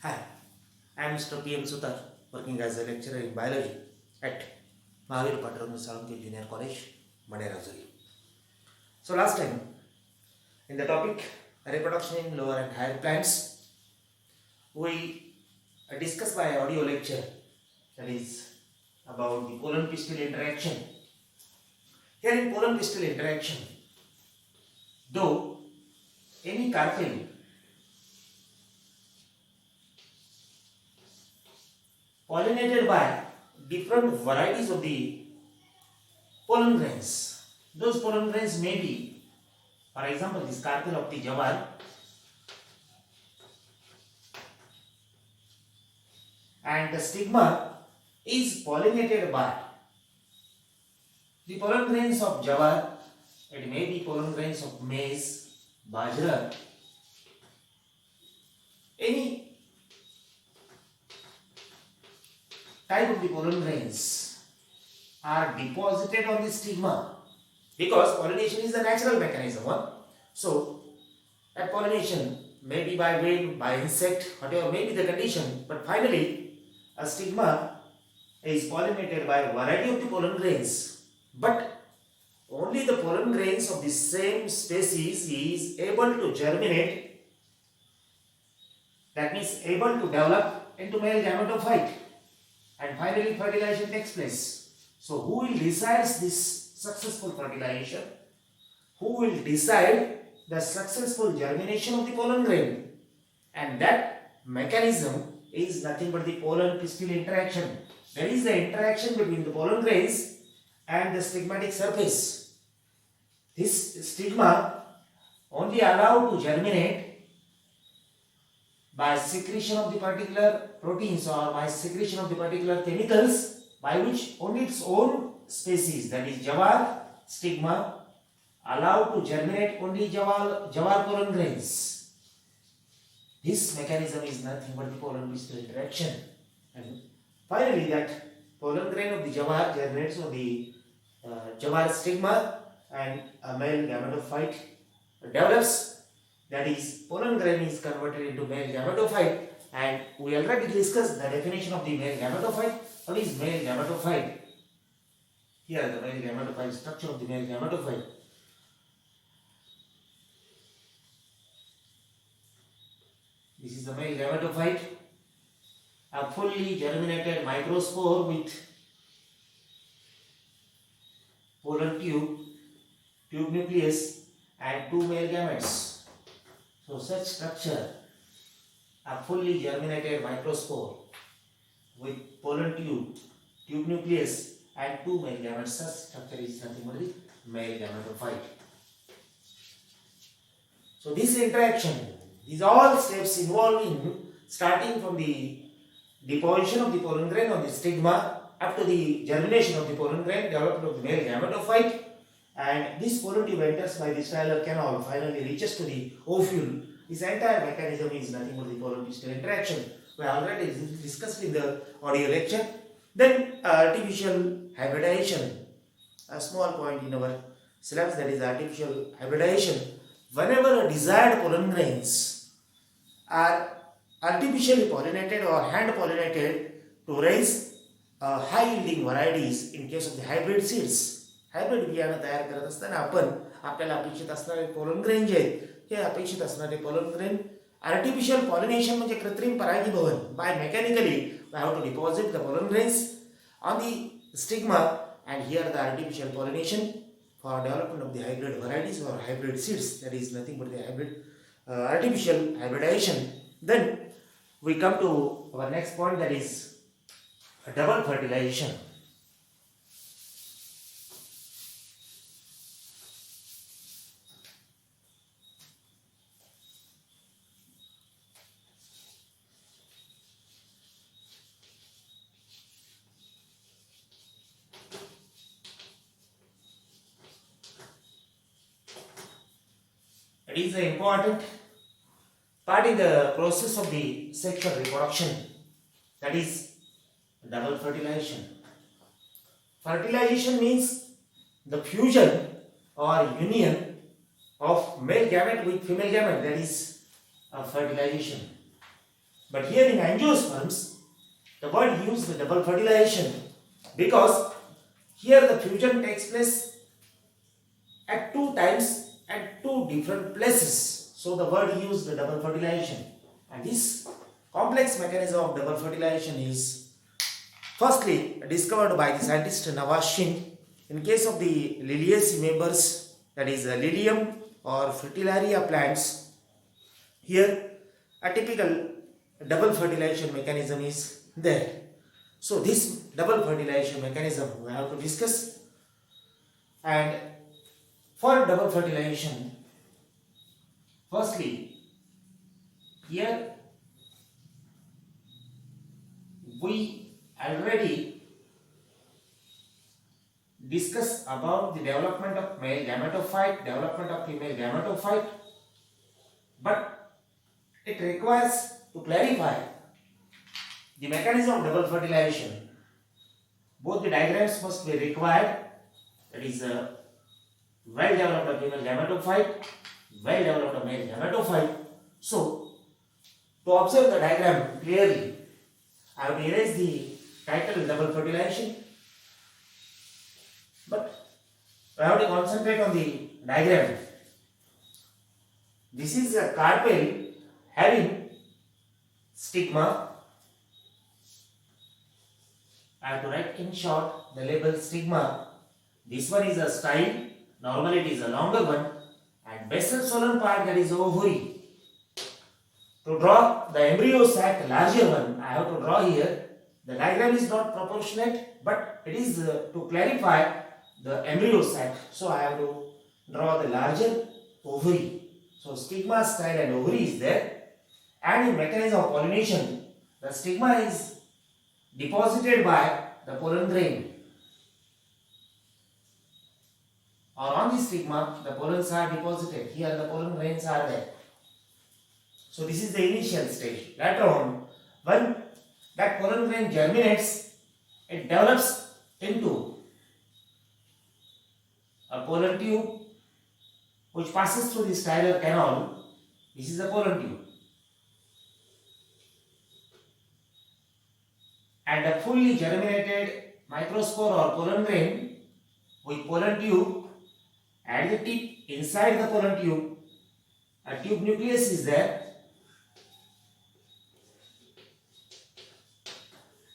Hi, I am Mr. P.M. Sutar, working as a lecturer in biology at Mahavir Patrandu Salanki Junior College, Madera Zuri. So last time, in the topic reproduction in lower and higher plants, we discussed by audio lecture, that is about the pollen pistil interaction. Here in pollen pistil interaction, though any carpel pollinated by different varieties of the pollen grains, those pollen grains may be, for example, this carpel of the jawar and the stigma is pollinated by the pollen grains of jawar, it may be pollen grains of maize, bajra, any type of the pollen grains are deposited on the stigma because pollination is a natural mechanism. So, that pollination may be by wind, by insect, whatever may be the condition, but finally a stigma is pollinated by a variety of the pollen grains, but only the pollen grains of the same species is able to germinate, that means able to develop into male gametophyte, and finally fertilization takes place. So who will decide this successful fertilization? Who will decide the successful germination of the pollen grain? And that mechanism is nothing but the pollen pistil interaction. There is the interaction between the pollen grains and the stigmatic surface. This stigma only allowed to germinate by secretion of the particular proteins or by secretion of the particular chemicals by which only its own species, that is jawar stigma, allowed to germinate only jawar pollen grains. This mechanism is nothing but the pollen pistil interaction. And finally, that pollen grain of the jawar germinates on the jawar stigma and a male gametophyte develops. That is, pollen grain is converted into male gametophyte, and we already discussed the definition of the male gametophyte. What is male gametophyte? Here, the male gametophyte, structure of the male gametophyte. This is the male gametophyte, a fully germinated microspore with pollen tube, tube nucleus, and two male gametes. So such structure, a fully germinated microspore with pollen tube, tube nucleus, and two male gametes, such structure is nothing but the male gametophyte. So this interaction, these all steps involving starting from the deposition of the pollen grain on the stigma up to the germination of the pollen grain, development of the male gametophyte, and this pollen tube enters by the stylar canal, finally reaches to the ovule. This entire mechanism is nothing but the pollen pistil interaction. We already discussed in the audio lecture. Then artificial hybridization, a small point in our syllabus, that is artificial hybridization. Whenever a desired pollen grains are artificially pollinated or hand pollinated to raise high yielding varieties in case of the hybrid seeds. Hybrid बियाणं तयार करत असताना आपण आपल्याला अपेक्षित असणारे pollen grain जे आहेत हे अपेक्षित असणारे पोलन ग्रेन आर्टिफिशियल पॉलिनेशन म्हणजे कृत्रिम परागीभवन by mechanically we have to deposit the pollen grains on the stigma and here the artificial pollination for development of the hybrid varieties or hybrid seeds, that is nothing but the hybrid artificial hybridization. Then we come to our next point, that is double fertilization. It is an important part in the process of the sexual reproduction, that is double fertilization. Fertilization means the fusion or union of male gamete with female gamete, that is fertilization. But here in angiosperms, the word used with double fertilization because here the fusion takes place at two times at two different places. So the word used with double fertilization. And this complex mechanism of double fertilization is firstly discovered by the scientist Navashin. In case of the Liliaceae members, that is Lilium or Fritillaria plants, here a typical double fertilization mechanism is there. So this double fertilization mechanism we have to discuss. And for double fertilization, firstly here we already discuss about the development of male gametophyte, development of female gametophyte, but it requires to clarify the mechanism of double fertilization. Both the diagrams must be required, that is a well developed female gametophyte, well developed male gametophyte. So to observe the diagram clearly, I have to erase the title double fertilization, but I have to concentrate on the diagram. This is a carpel having stigma. I have to write in short the label stigma. This one is a style, normally it is a longer one, and basal swollen part, that is ovary. To draw the embryo sac, larger one, I have to draw here. The diagram is not proportionate, but it is to clarify the embryo sac. So I have to draw the larger ovary. So stigma, style and ovary is there. And in mechanism of pollination, the stigma is deposited by the pollen grain. Or on the stigma, the pollens are deposited. Here the pollen grains are there. So this is the initial stage. Later on, when that pollen grain germinates, it develops into a pollen tube which passes through the stylar canal. This is the pollen tube. And a fully germinated microspore or pollen grain with pollen tube at the tip, inside the pollen tube, a tube nucleus is there.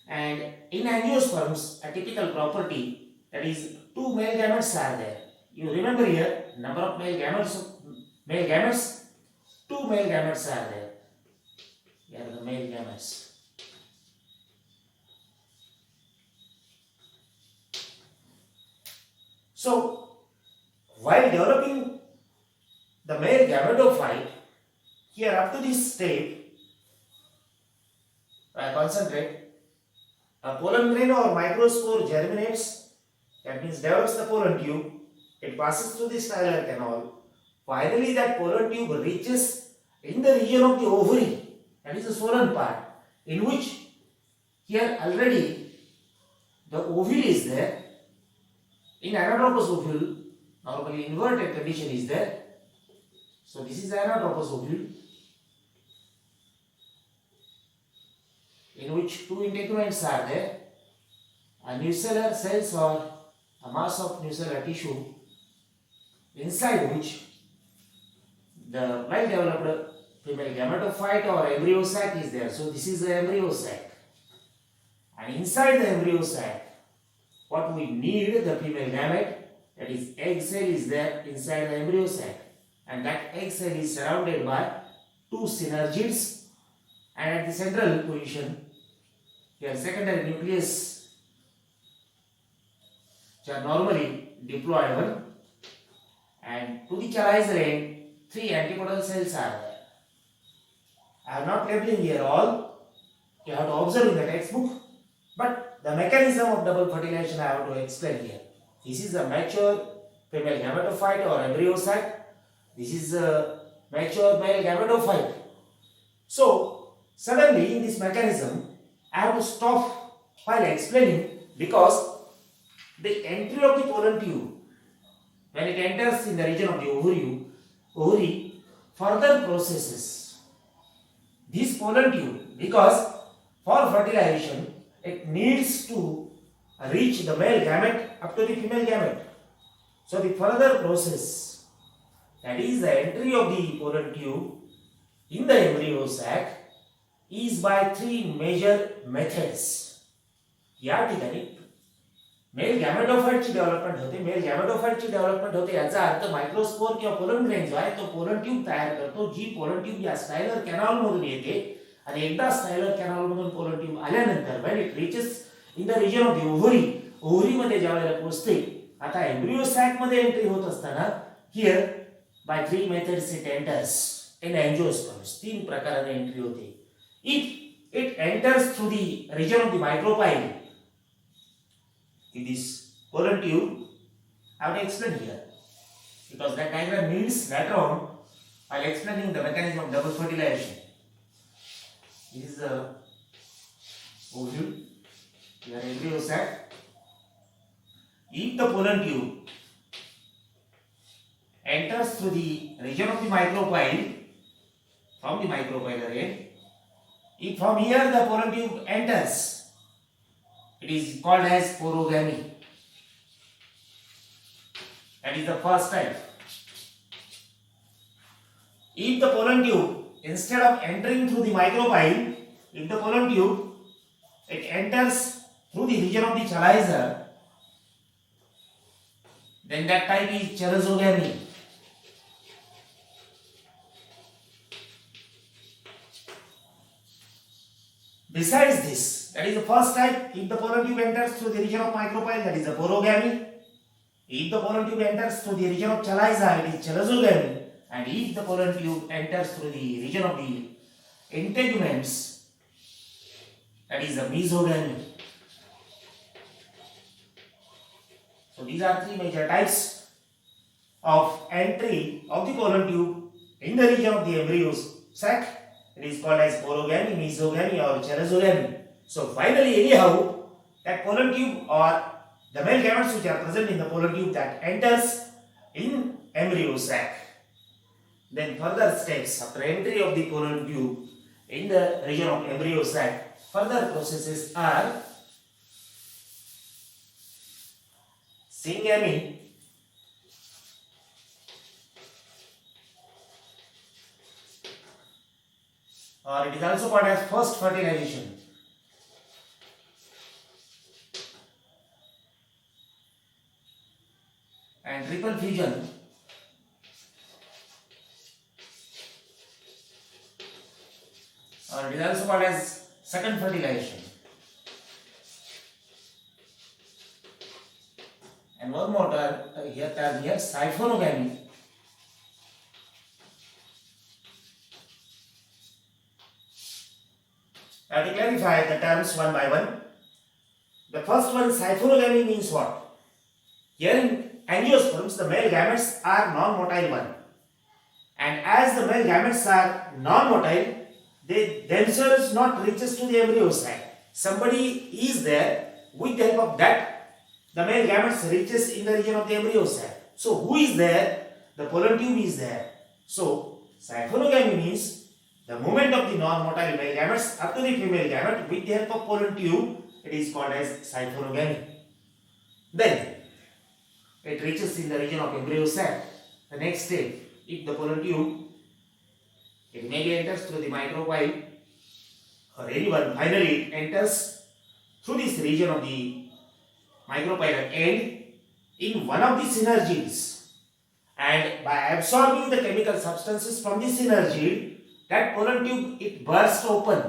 And in angiosperms, a typical property, that is two male gametes are there. You remember here, number of male gametes, two male gametes are there. Here are the male gametes. So, while developing the male gametophyte, here up to this stage, I concentrate, a pollen grain or microspore germinates, that means develops the pollen tube, it passes through the stylar canal. Finally, that pollen tube reaches in the region of the ovary, that is the swollen part, in which here already the ovule is there. In anatropous ovule, normally inverted condition is there. So this is the anatropous ovule, in which two integuments are there, a nucellar cells or a mass of nucellar tissue, inside which the well developed female gametophyte or embryo sac is there. So this is the embryo sac, and inside the embryo sac, what we need, the female gamete, that is egg cell, is there inside the embryo sac, and that egg cell is surrounded by two synergids, and at the central position here secondary nucleus, which are normally diploidal, and to the chalice end, three antipodal cells are there. I am not labeling here all, you have to observe in the textbook, but the mechanism of double fertilization I have to explain here. This is a mature female gametophyte or embryo sac. This is a mature male gametophyte. So, suddenly in this mechanism, I have to stop while explaining, because the entry of the pollen tube, when it enters in the region of the ovary, further processes this pollen tube, because for fertilization it needs to reach the male gamete up to the female gamete. So the further process, that is the entry of the pollen tube in the embryo sac, is by three major methods. या ठिकाणी mail गॅमेटोफाइटची development होते. Mail गॅमेटोफाइटची development होते याचा अर्थ microspore किंवा pollen grain जो आहे तो pollen tube तयार करतो, जी पोलन ट्यूब या स्टायलर कॅनॉल मधून येते. आणि एकदा स्टायलर कॅनॉल मधून पोलन ट्यूब आल्यानंतर when it reaches in the region of the ovary, ovary मध्ये ज्यावेळेला पोहोचते, आता एम्ब्रियो सॅक मध्ये एंट्री होत असताना here by three methods it enters in angiosperms. तीन प्रकाराने एंट्री होते. It enters through the region of the micropyle. This pollen tube, I will explain here because that diagram needs later on while explaining the mechanism of double fertilization. This is the ovule, your embryo sac. If the pollen tube enters through the region of the micropyle from the micropylar end, if from here the pollen tube enters, it is called as porogamy. That is the first type. If the pollen tube, instead of entering through the micropyle, if the pollen tube it enters through the region of the chalicer, then that type is cheresogamy. Besides this, that is the first type. If the pollen tube enters through the region of micropyle, that is the porogamy. If the pollen tube enters through the region of chaliza, it is cheresogamy. And if the pollen tube enters through the region of the integuments, that is the mesogamy. So these are three major types of entry of the pollen tube in the region of the embryo sac. It is called as porogamy, mesogamy or cheresogamy. So finally, anyhow, that pollen tube or the male gametes which are present in the pollen tube that enters in embryo sac. Then further steps after entry of the pollen tube in the region of embryo sac, further processes are syngamy, or it is also called as first fertilization. And triple fusion, or it is also called as second fertilization. And one more term here, siphonogamy. Now to clarify the terms one by one. The first one, siphonogamy, means what? Here in angiosperms, the male gametes are non-motile one. And as the male gametes are non-motile, they themselves not reaches to the embryo sac. Somebody is there, with the help of that, the male gametes reaches in the region of the embryo sac. So who is there? The pollen tube is there. So siphonogamy means the movement of the non-motile male gametes up to the female gamete with the help of pollen tube. It is called as siphonogamy. Then it reaches in the region of embryo sac. The next step, if the pollen tube, it maybe enters through the micropyle or anyone, finally it enters through this region of the micropyle end in one of the synergids, and by absorbing the chemical substances from the synergid, that pollen tube it bursts open,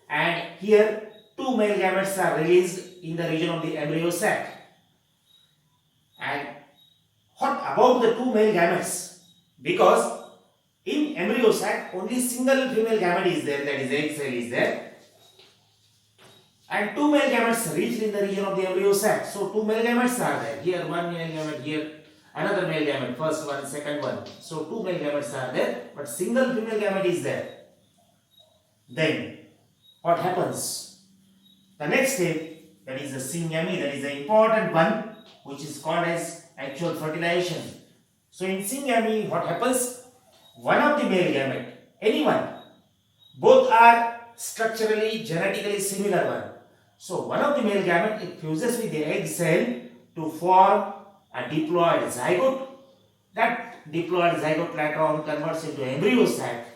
and here two male gametes are released in the region of the embryo sac. And what about the two male gametes? Because in embryo sac only single female gamete is there, that is egg cell is there, and two male gametes reached in the region of the embryo sac. So two male gametes are there. Here one male gamete, here another male gamete, first one, second one. So two male gametes are there, but single female gamete is there. Then what happens? The next step, that is the syngamy, that is the important one, which is called as actual fertilization. So in syngamy, what happens? One of the male gamete, anyone, Both are structurally, genetically similar one. So one of the male gamete it fuses with the egg cell to form a diploid zygote. That diploid zygote later on converts into embryo sac.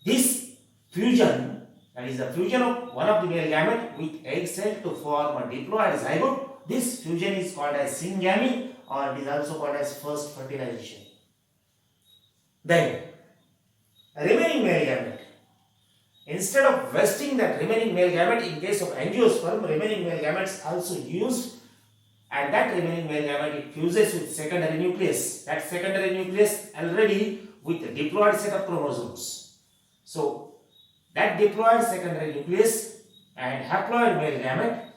This fusion, that is the fusion of one of the male gamete with egg cell to form a diploid zygote. This fusion is called as syngamy, or it is also called as first fertilization. Then remaining male gamete. Instead of vesting that remaining male gamete in case of angiosperm, remaining male gametes also used, and that remaining male gamete it fuses with secondary nucleus. That secondary nucleus already with a diploid set of chromosomes. So that diploid secondary nucleus and haploid male gamete,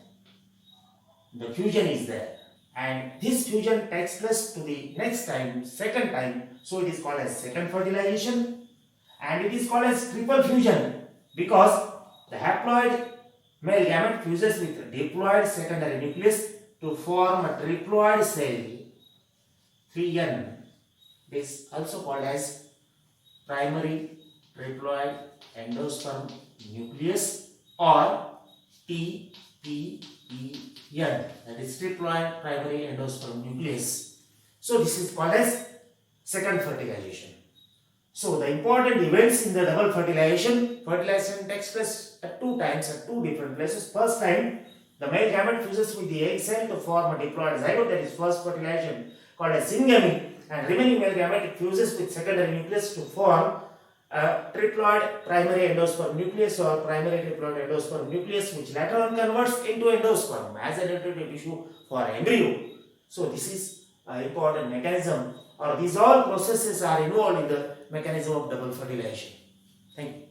the fusion is there, and this fusion takes place to the next time, second time. So it is called as second fertilization, and it is called as triple fusion because the haploid male gamete fuses with a diploid secondary nucleus to form a triploid cell 3N. This is also called as primary triploid endosperm nucleus or TPEN, that is triploid primary endosperm nucleus. So this is called as second fertilization. So the important events in the double fertilization takes place at two times at two different places. First time, the male gamete fuses with the egg cell to form a diploid zygote, that is first fertilization called as syngamy, and remaining male gamete fuses with secondary nucleus to form a triploid primary endosperm nucleus or primary triploid endosperm nucleus, which later on converts into endosperm as a nutritive tissue for embryo. So this is an important mechanism, or these all processes are involved in the mechanism of double fertilization. Thank you.